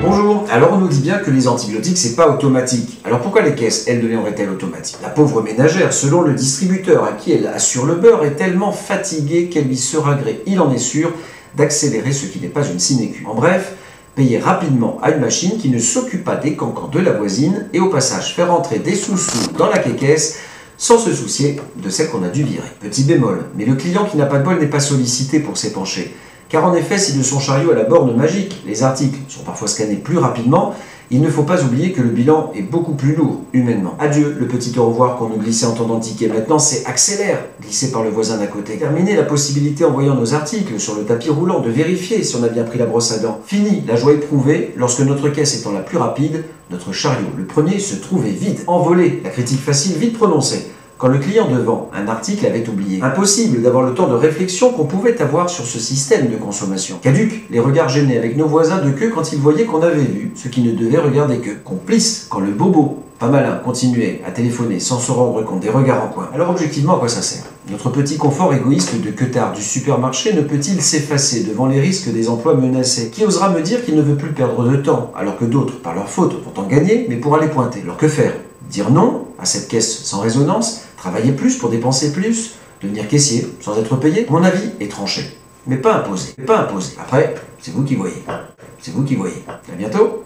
Bonjour, alors on nous dit bien que les antibiotiques c'est pas automatique. Alors pourquoi les caisses, elles, deviendraient-elles automatiques? La pauvre ménagère, selon le distributeur à qui elle assure le beurre, est tellement fatiguée qu'elle lui sera gré, il en est sûr, d'accélérer ce qui n'est pas une sinécure. En bref, payer rapidement à une machine qui ne s'occupe pas des cancans de la voisine et au passage faire entrer des sous-sous dans la caisse sans se soucier de celle qu'on a dû virer. Petit bémol, mais le client qui n'a pas de bol n'est pas sollicité pour s'épancher. Car en effet, si de son chariot à la borne magique, les articles sont parfois scannés plus rapidement, il ne faut pas oublier que le bilan est beaucoup plus lourd, humainement. Adieu, le petit au revoir qu'on nous glissait en tendant ticket. Maintenant, c'est accélère, glissé par le voisin d'à côté. Terminé la possibilité, en voyant nos articles sur le tapis roulant, de vérifier si on a bien pris la brosse à dents. Fini, la joie éprouvée, lorsque notre caisse étant la plus rapide, notre chariot, le premier, se trouvait vide, envolé, la critique facile vite prononcée. Quand le client devant un article avait oublié. Impossible d'avoir le temps de réflexion qu'on pouvait avoir sur ce système de consommation. Caduc, les regards gênés avec nos voisins de queue quand ils voyaient qu'on avait vu ce qui ne devait regarder que. Complice quand le bobo, pas malin, continuait à téléphoner sans se rendre compte des regards en coin. Alors objectivement, à quoi ça sert? Notre petit confort égoïste de queutard du supermarché ne peut-il s'effacer devant les risques des emplois menacés? Qui osera me dire qu'il ne veut plus perdre de temps, alors que d'autres, par leur faute, vont en gagner, mais pour aller pointer? Alors que faire? Dire non à cette caisse sans résonance? Travailler plus pour dépenser plus? Devenir caissier sans être payé? Mon avis est tranché, mais pas imposé. Après, c'est vous qui voyez. C'est vous qui voyez. À bientôt.